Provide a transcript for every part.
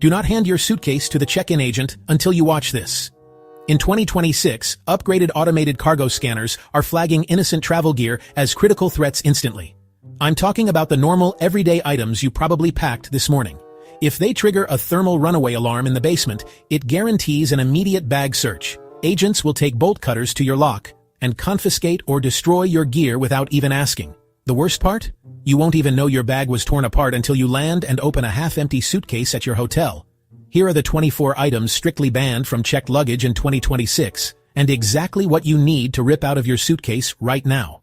Do not hand your suitcase to the check-in agent until you watch this. In 2026, upgraded automated cargo scanners are flagging innocent travel gear as critical threats instantly. I'm talking about the normal, everyday items you probably packed this morning. If they trigger a thermal runaway alarm in the basement, it guarantees an immediate bag search. Agents will take bolt cutters to your lock and confiscate or destroy your gear without even asking. The worst part? You won't even know your bag was torn apart until you land and open a half-empty suitcase at your hotel. Here are the 24 items strictly banned from checked luggage in 2026, and exactly what you need to rip out of your suitcase right now.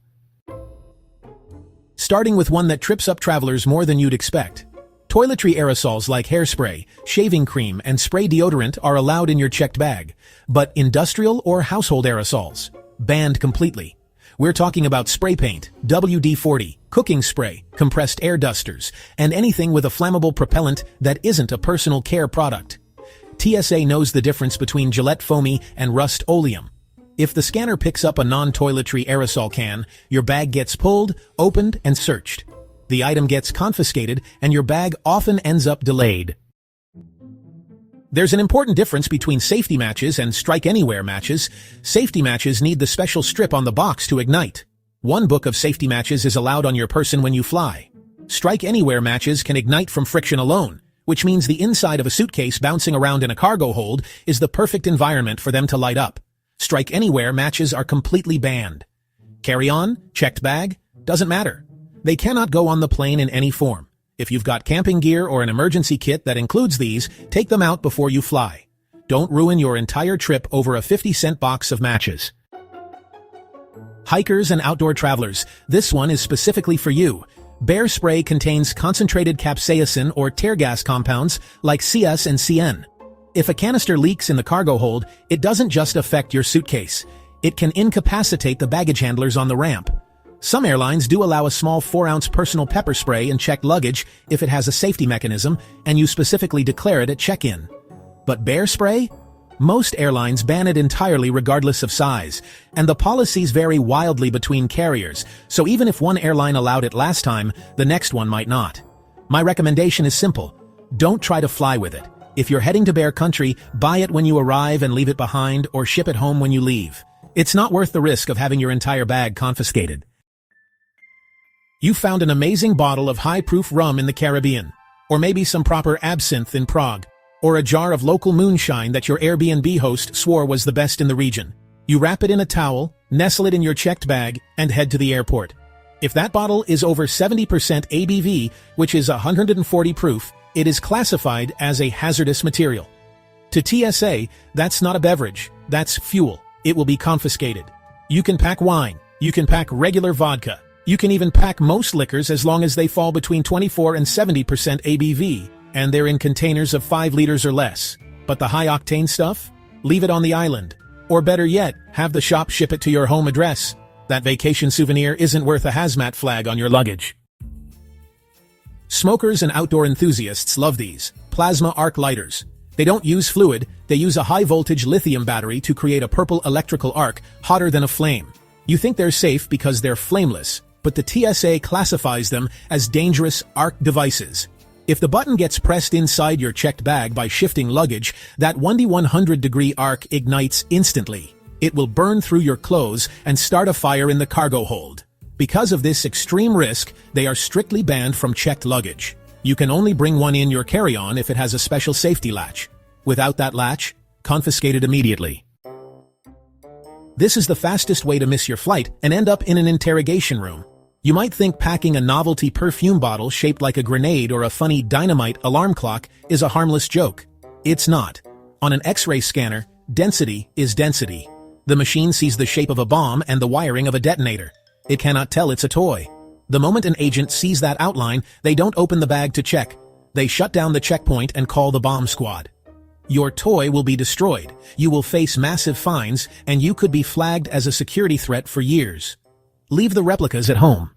Starting with one that trips up travelers more than you'd expect. Toiletry aerosols like hairspray, shaving cream, and spray deodorant are allowed in your checked bag, but industrial or household aerosols, banned completely. We're talking about spray paint, WD-40, cooking spray, compressed air dusters, and anything with a flammable propellant that isn't a personal care product. TSA knows the difference between Gillette Foamy and Rust-Oleum. If the scanner picks up a non-toiletry aerosol can, your bag gets pulled, opened, and searched. The item gets confiscated, and your bag often ends up delayed. There's an important difference between safety matches and strike-anywhere matches. Safety matches need the special strip on the box to ignite. One book of safety matches is allowed on your person when you fly. Strike-anywhere matches can ignite from friction alone, which means the inside of a suitcase bouncing around in a cargo hold is the perfect environment for them to light up. Strike-anywhere matches are completely banned. Carry-on, checked bag, doesn't matter. They cannot go on the plane in any form. If you've got camping gear or an emergency kit that includes these, take them out before you fly. Don't ruin your entire trip over a 50-cent box of matches. Hikers and outdoor travelers, this one is specifically for you. Bear spray contains concentrated capsaicin or tear gas compounds like CS and CN. If a canister leaks in the cargo hold, it doesn't just affect your suitcase. It can incapacitate the baggage handlers on the ramp. Some airlines do allow a small 4-ounce personal pepper spray in checked luggage if it has a safety mechanism and you specifically declare it at check-in. But bear spray? Most airlines ban it entirely regardless of size, and the policies vary wildly between carriers, so even if one airline allowed it last time, the next one might not. My recommendation is simple. Don't try to fly with it. If you're heading to bear country, buy it when you arrive and leave it behind, or ship it home when you leave. It's not worth the risk of having your entire bag confiscated. You found an amazing bottle of high-proof rum in the Caribbean, or maybe some proper absinthe in Prague, or a jar of local moonshine that your Airbnb host swore was the best in the region. You wrap it in a towel, nestle it in your checked bag, and head to the airport. If that bottle is over 70% ABV, which is 140 proof, it is classified as a hazardous material. To TSA, that's not a beverage, that's fuel. It will be confiscated. You can pack wine, you can pack regular vodka, you can even pack most liquors as long as they fall between 24 and 70% ABV, and they're in containers of 5 liters or less. But the high-octane stuff? Leave it on the island. Or better yet, have the shop ship it to your home address. That vacation souvenir isn't worth a hazmat flag on your luggage. Smokers and outdoor enthusiasts love these plasma arc lighters. They don't use fluid, they use a high-voltage lithium battery to create a purple electrical arc hotter than a flame. You think they're safe because they're flameless, but the TSA classifies them as dangerous arc devices. If the button gets pressed inside your checked bag by shifting luggage, that 100-degree arc ignites instantly. It will burn through your clothes and start a fire in the cargo hold. Because of this extreme risk, they are strictly banned from checked luggage. You can only bring one in your carry-on if it has a special safety latch. Without that latch, confiscated immediately. This is the fastest way to miss your flight and end up in an interrogation room. You might think packing a novelty perfume bottle shaped like a grenade or a funny dynamite alarm clock is a harmless joke. It's not. On an X-ray scanner, density is density. The machine sees the shape of a bomb and the wiring of a detonator. It cannot tell it's a toy. The moment an agent sees that outline, they don't open the bag to check. They shut down the checkpoint and call the bomb squad. Your toy will be destroyed, you will face massive fines, and you could be flagged as a security threat for years. Leave the replicas at home.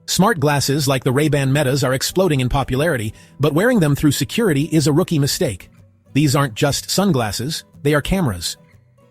Smart glasses like the Ray-Ban Metas are exploding in popularity, but wearing them through security is a rookie mistake. These aren't just sunglasses, they are cameras.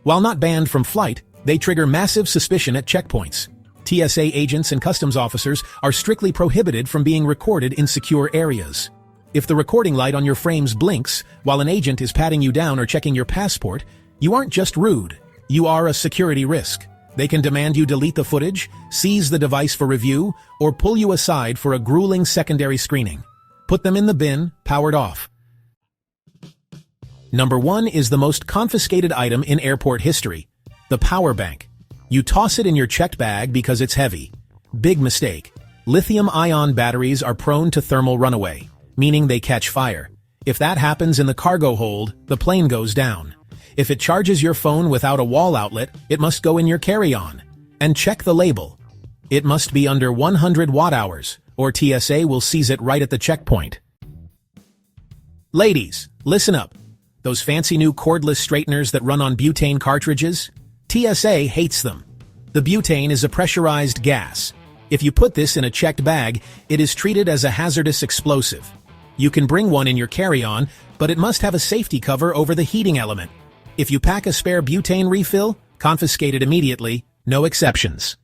While not banned from flight, they trigger massive suspicion at checkpoints. TSA agents and customs officers are strictly prohibited from being recorded in secure areas. If the recording light on your frames blinks while an agent is patting you down or checking your passport, you aren't just rude, you are a security risk. They can demand you delete the footage, seize the device for review, or pull you aside for a grueling secondary screening. Put them in the bin, powered off. Number 1 is the most confiscated item in airport history, the power bank. You toss it in your checked bag because it's heavy. Big mistake. Lithium-ion batteries are prone to thermal runaway, meaning they catch fire. If that happens in the cargo hold, the plane goes down. If it charges your phone without a wall outlet, it must go in your carry-on. And check the label. It must be under 100 watt-hours, or TSA will seize it right at the checkpoint. Ladies, listen up. Those fancy new cordless straighteners that run on butane cartridges? TSA hates them. The butane is a pressurized gas. If you put this in a checked bag, it is treated as a hazardous explosive. You can bring one in your carry-on, but it must have a safety cover over the heating element. If you pack a spare butane refill, confiscate it immediately, no exceptions.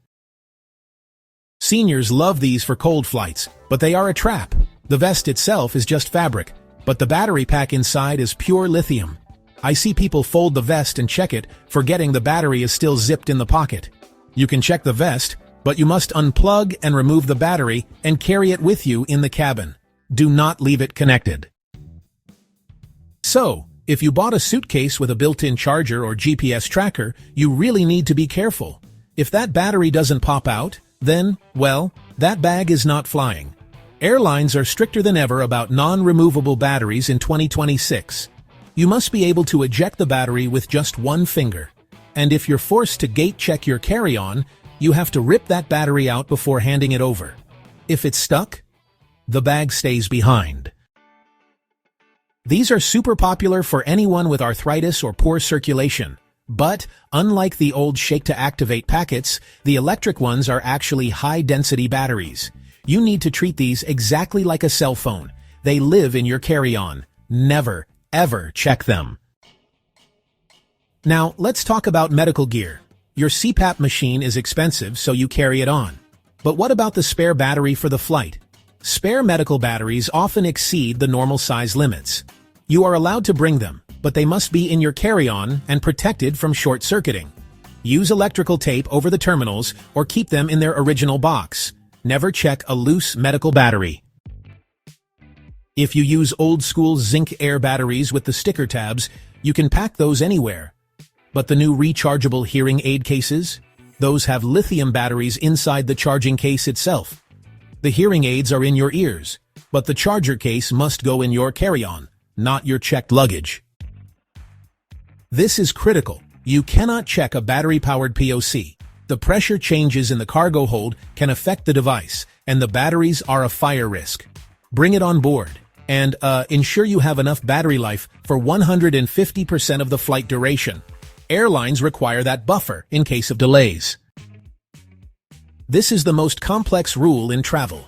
Seniors love these for cold flights, but they are a trap. The vest itself is just fabric, but the battery pack inside is pure lithium. I see people fold the vest and check it, forgetting the battery is still zipped in the pocket. You can check the vest, but you must unplug and remove the battery and carry it with you in the cabin. Do not leave it connected. So, if you bought a suitcase with a built-in charger or GPS tracker, you really need to be careful. If that battery doesn't pop out, then, well, that bag is not flying. Airlines are stricter than ever about non-removable batteries in 2026. You must be able to eject the battery with just one finger. And if you're forced to gate check your carry-on, you have to rip that battery out before handing it over. If it's stuck, the bag stays behind. These are super popular for anyone with arthritis or poor circulation. But, unlike the old shake-to-activate packets, the electric ones are actually high-density batteries. You need to treat these exactly like a cell phone. They live in your carry-on. Never, ever check them. Now, let's talk about medical gear. Your CPAP machine is expensive, so you carry it on. But what about the spare battery for the flight? Spare medical batteries often exceed the normal size limits. You are allowed to bring them, but they must be in your carry-on and protected from short-circuiting. Use electrical tape over the terminals or keep them in their original box. Never check a loose medical battery. If you use old-school zinc air batteries with the sticker tabs, you can pack those anywhere. But the new rechargeable hearing aid cases? Those have lithium batteries inside the charging case itself. The hearing aids are in your ears, but the charger case must go in your carry-on, not your checked luggage. This is critical. You cannot check a battery-powered POC. The pressure changes in the cargo hold can affect the device, and the batteries are a fire risk. Bring it on board, and ensure you have enough battery life for 150% of the flight duration. Airlines require that buffer in case of delays. This is the most complex rule in travel.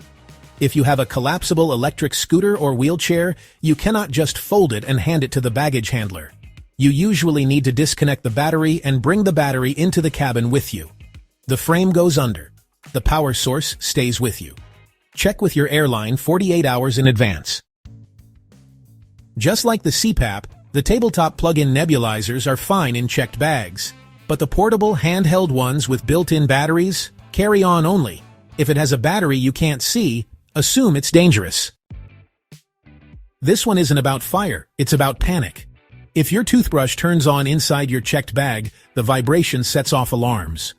If you have a collapsible electric scooter or wheelchair, you cannot just fold it and hand it to the baggage handler. You usually need to disconnect the battery and bring the battery into the cabin with you. The frame goes under. The power source stays with you. Check with your airline 48 hours in advance. Just like the CPAP, the tabletop plug-in nebulizers are fine in checked bags. But the portable handheld ones with built-in batteries, carry on only. If it has a battery you can't see, assume it's dangerous. This one isn't about fire, it's about panic. If your toothbrush turns on inside your checked bag, the vibration sets off alarms.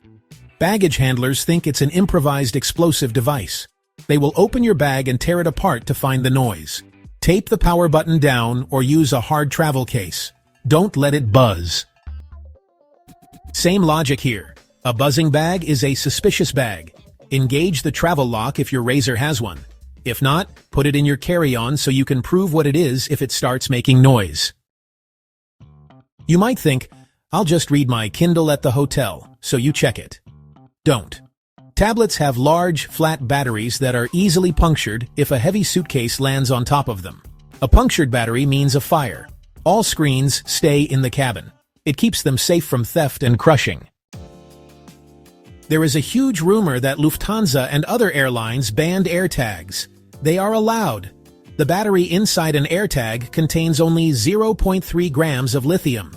Baggage handlers think it's an improvised explosive device. They will open your bag and tear it apart to find the noise. Tape the power button down or use a hard travel case. Don't let it buzz. Same logic here. A buzzing bag is a suspicious bag. Engage the travel lock if your razor has one. If not, put it in your carry-on so you can prove what it is if it starts making noise. You might think, I'll just read my Kindle at the hotel, so you check it. Don't. Tablets have large, flat batteries that are easily punctured if a heavy suitcase lands on top of them. A punctured battery means a fire. All screens stay in the cabin. It keeps them safe from theft and crushing. There is a huge rumor that Lufthansa and other airlines banned AirTags. They are allowed. The battery inside an AirTag contains only 0.3 grams of lithium.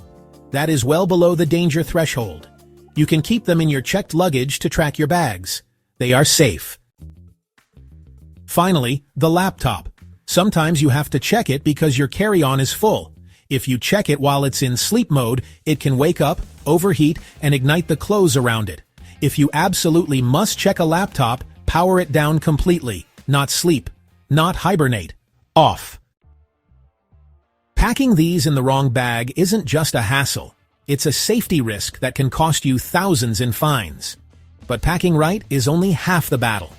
That is well below the danger threshold. You can keep them in your checked luggage to track your bags. They are safe. Finally, the laptop. Sometimes you have to check it because your carry-on is full. If you check it while it's in sleep mode, it can wake up, overheat, and ignite the clothes around it. If you absolutely must check a laptop, power it down completely. Not sleep. Not hibernate. Off. Packing these in the wrong bag isn't just a hassle. It's a safety risk that can cost you thousands in fines. But packing right is only half the battle.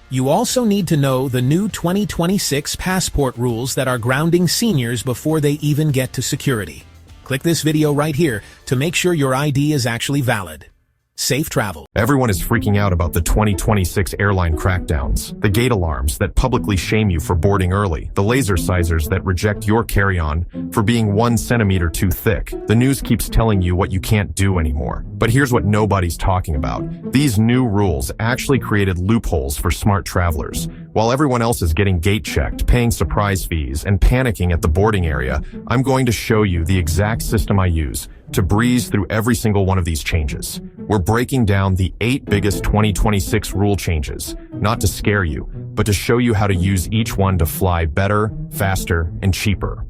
You also need to know the new 2026 passport rules that are grounding seniors before they even get to security. Click this video right here to make sure your ID is actually valid. Safe travel. Everyone is freaking out about the 2026 airline crackdowns, the gate alarms that publicly shame you for boarding early, the laser sizers that reject your carry-on for being 1 centimeter too thick. The news keeps telling you what you can't do anymore. But here's what nobody's talking about. These new rules actually created loopholes for smart travelers. While everyone else is getting gate checked, paying surprise fees, and panicking at the boarding area, I'm going to show you the exact system I use to breeze through every single one of these changes. We're breaking down the 8 biggest 2026 rule changes, not to scare you, but to show you how to use each one to fly better, faster, and cheaper.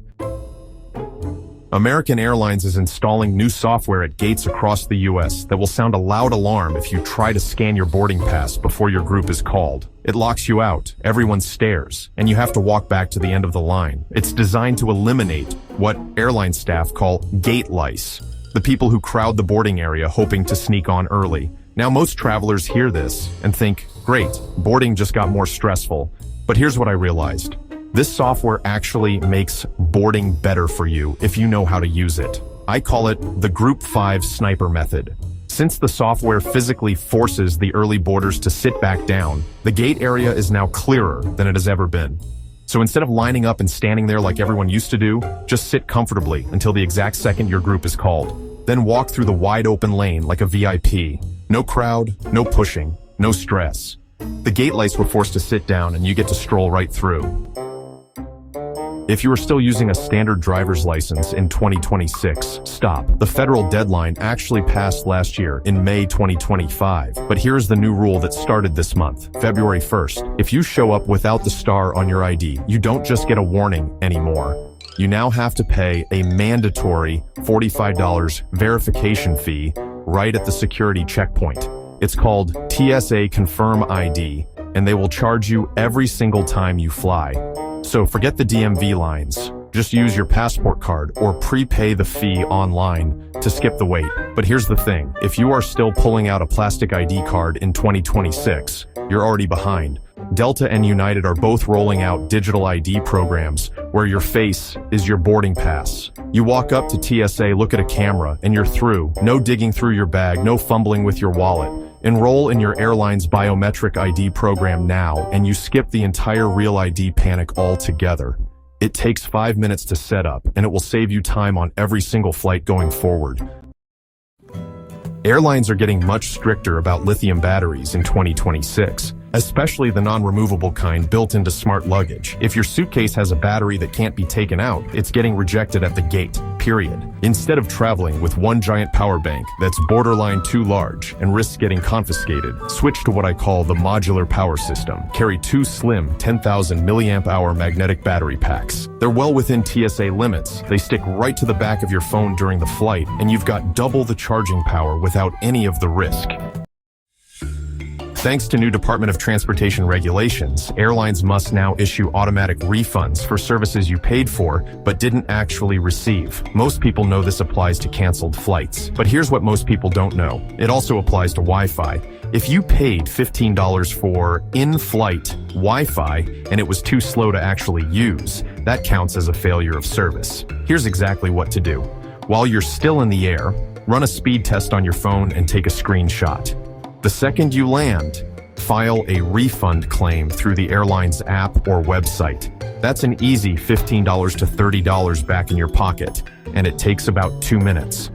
American Airlines is installing new software at gates across the US that will sound a loud alarm if you try to scan your boarding pass before your group is called. It locks you out, everyone stares, and you have to walk back to the end of the line. It's designed to eliminate what airline staff call gate lice, the people who crowd the boarding area hoping to sneak on early. Now most travelers hear this and think, great, boarding just got more stressful. But here's what I realized. This software actually makes boarding better for you if you know how to use it. I call it the Group 5 Sniper Method. Since the software physically forces the early boarders to sit back down, the gate area is now clearer than it has ever been. So instead of lining up and standing there like everyone used to do, just sit comfortably until the exact second your group is called. Then walk through the wide open lane like a VIP. No crowd, no pushing, no stress. The gate lights were forced to sit down and you get to stroll right through. If you are still using a standard driver's license in 2026, stop. The federal deadline actually passed last year in May 2025, but here's the new rule that started this month, February 1st. If you show up without the star on your ID, you don't just get a warning anymore. You now have to pay a mandatory $45 verification fee right at the security checkpoint. It's called TSA Confirm ID, and they will charge you every single time you fly. So forget the DMV lines. Just use your passport card or prepay the fee online to skip the wait. But here's the thing. If you are still pulling out a plastic ID card in 2026, you're already behind. Delta and United are both rolling out digital ID programs where your face is your boarding pass. You walk up to TSA, look at a camera, and you're through. No digging through your bag, no fumbling with your wallet. Enroll in your airline's biometric ID program now, and you skip the entire real ID panic altogether. It takes 5 minutes to set up, and it will save you time on every single flight going forward. Airlines are getting much stricter about lithium batteries in 2026, especially the non-removable kind built into smart luggage. If your suitcase has a battery that can't be taken out, it's getting rejected at the gate, period. Instead of traveling with one giant power bank that's borderline too large and risks getting confiscated, switch to what I call the modular power system. Carry 2 slim 10,000 milliamp hour magnetic battery packs. They're well within TSA limits. They stick right to the back of your phone during the flight, and you've got double the charging power without any of the risk. Thanks to new Department of Transportation regulations, airlines must now issue automatic refunds for services you paid for but didn't actually receive. Most people know this applies to canceled flights, but here's what most people don't know. It also applies to Wi-Fi. If you paid $15 for in-flight Wi-Fi and it was too slow to actually use, that counts as a failure of service. Here's exactly what to do. While you're still in the air, run a speed test on your phone and take a screenshot. The second you land, file a refund claim through the airline's app or website. That's an easy $15 to $30 back in your pocket, and it takes about 2 minutes.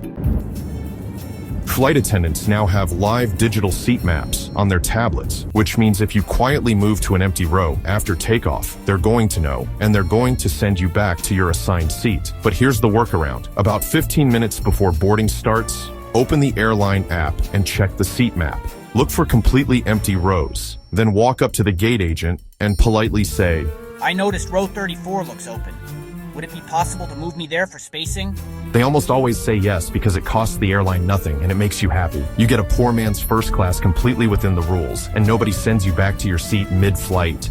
Flight attendants now have live digital seat maps on their tablets, which means if you quietly move to an empty row after takeoff, they're going to know, and they're going to send you back to your assigned seat. But here's the workaround. About 15 minutes before boarding starts, open the airline app and check the seat map. Look for completely empty rows. Then walk up to the gate agent and politely say, "I noticed row 34 looks open. Would it be possible to move me there for spacing?" They almost always say yes because it costs the airline nothing and it makes you happy. You get a poor man's first class completely within the rules, and nobody sends you back to your seat mid-flight.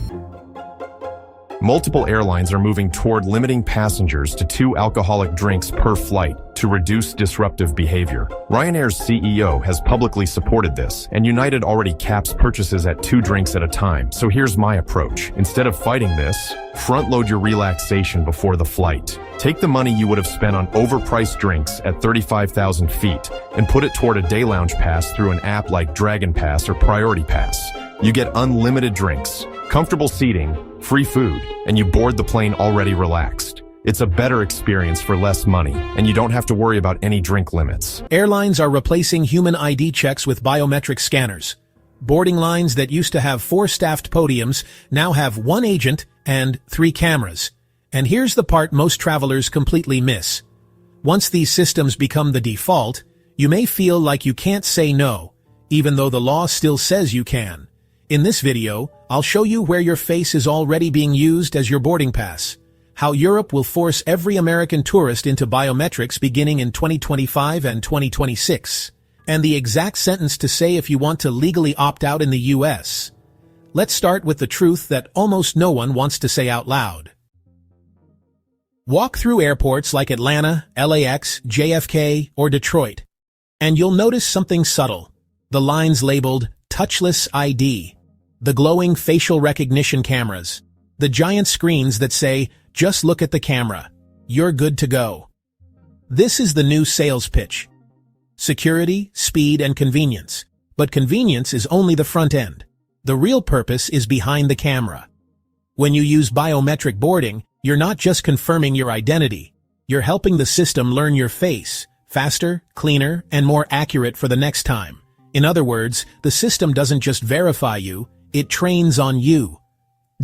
Multiple airlines are moving toward limiting passengers to 2 alcoholic drinks per flight to reduce disruptive behavior. Ryanair's CEO has publicly supported this, and United already caps purchases at 2 drinks at a time. So here's my approach. Instead of fighting this, front-load your relaxation before the flight. Take the money you would have spent on overpriced drinks at 35,000 feet and put it toward a day lounge pass through an app like Dragon Pass or Priority Pass. You get unlimited drinks, comfortable seating, free food, and you board the plane already relaxed. It's a better experience for less money, and you don't have to worry about any drink limits. Airlines are replacing human ID checks with biometric scanners. Boarding lines that used to have 4 staffed podiums now have 1 agent and 3 cameras. And here's the part most travelers completely miss. Once these systems become the default, you may feel like you can't say no, even though the law still says you can. In this video, I'll show you where your face is already being used as your boarding pass, how Europe will force every American tourist into biometrics beginning in 2025 and 2026, and the exact sentence to say if you want to legally opt out in the US. Let's start with the truth that almost no one wants to say out loud. Walk through airports like Atlanta, LAX, JFK, or Detroit, and you'll notice something subtle. The lines labeled touchless ID, the glowing facial recognition cameras, the giant screens that say, "Just look at the camera. You're good to go." This is the new sales pitch. Security, speed, and convenience. But convenience is only the front end. The real purpose is behind the camera. When you use biometric boarding, you're not just confirming your identity. You're helping the system learn your face, faster, cleaner, and more accurate for the next time. In other words, the system doesn't just verify you, it trains on you.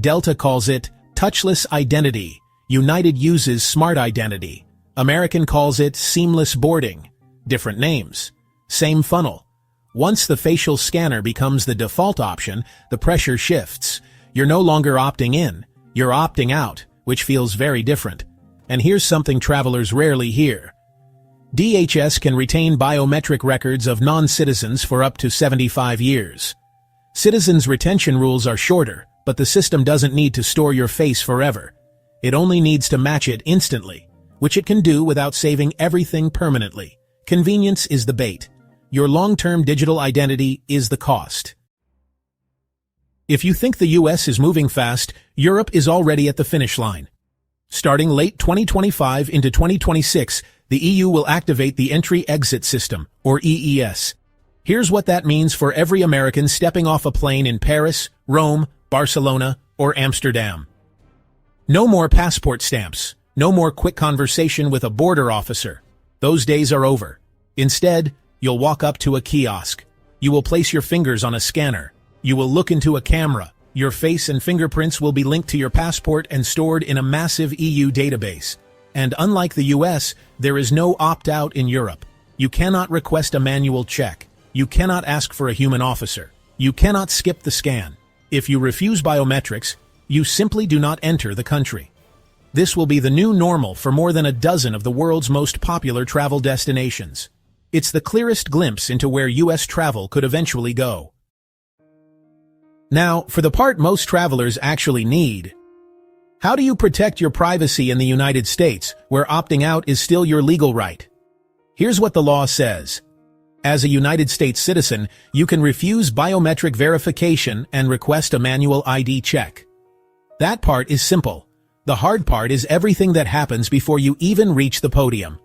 Delta calls it touchless identity. United uses smart identity. American calls it seamless boarding. Different names. Same funnel. Once the facial scanner becomes the default option, the pressure shifts. You're no longer opting in, you're opting out, which feels very different. And here's something travelers rarely hear. DHS can retain biometric records of non-citizens for up to 75 years. Citizens' retention rules are shorter, but the system doesn't need to store your face forever. It only needs to match it instantly, which it can do without saving everything permanently. Convenience is the bait. Your long-term digital identity is the cost. If you think the US is moving fast, Europe is already at the finish line. Starting late 2025 into 2026, the EU will activate the Entry-Exit System, or EES. Here's what that means for every American stepping off a plane in Paris, Rome, Barcelona, or Amsterdam. No more passport stamps. No more quick conversation with a border officer. Those days are over. Instead, you'll walk up to a kiosk. You will place your fingers on a scanner. You will look into a camera. Your face and fingerprints will be linked to your passport and stored in a massive EU database. And unlike the US, there is no opt-out in Europe. You cannot request a manual check. You cannot ask for a human officer. You cannot skip the scan. If you refuse biometrics, you simply do not enter the country. This will be the new normal for more than a dozen of the world's most popular travel destinations. It's the clearest glimpse into where US travel could eventually go. Now, for the part most travelers actually need. How do you protect your privacy in the United States, where opting out is still your legal right? Here's what the law says. As a United States citizen, you can refuse biometric verification and request a manual ID check. That part is simple. The hard part is everything that happens before you even reach the podium.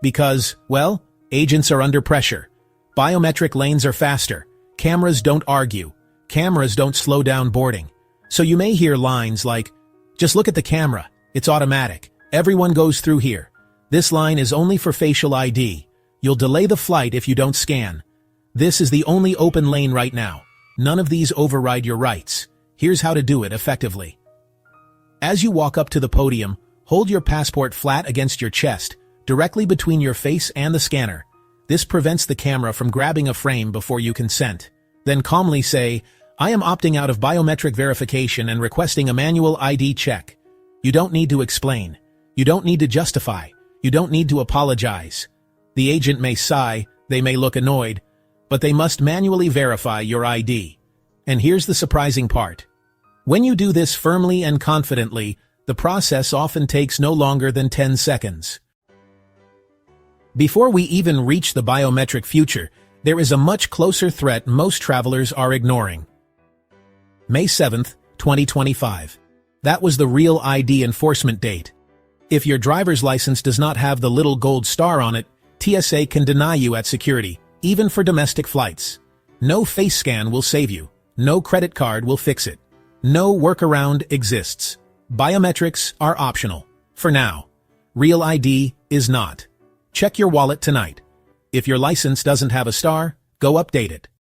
Because, well, agents are under pressure. Biometric lanes are faster. Cameras don't argue. Cameras don't slow down boarding. So you may hear lines like, "Just look at the camera. It's automatic. Everyone goes through here. This line is only for facial ID. You'll delay the flight if you don't scan. This is the only open lane right now. None of these override your rights. Here's how to do it effectively. As you walk up to the podium, hold your passport flat against your chest, directly between your face and the scanner. This prevents the camera from grabbing a frame before you consent. Then calmly say, "I am opting out of biometric verification and requesting a manual ID check." You don't need to explain. You don't need to justify. You don't need to apologize. The agent may sigh, they may look annoyed, but they must manually verify your ID. And here's the surprising part. When you do this firmly and confidently, the process often takes no longer than 10 seconds. Before we even reach the biometric future, there is a much closer threat most travelers are ignoring. May 7th, 2025. That was the real ID enforcement date. If your driver's license does not have the little gold star on it, TSA can deny you at security, even for domestic flights. No face scan will save you. No credit card will fix it. No workaround exists. Biometrics are optional. For now. Real ID is not. Check your wallet tonight. If your license doesn't have a star, go update it.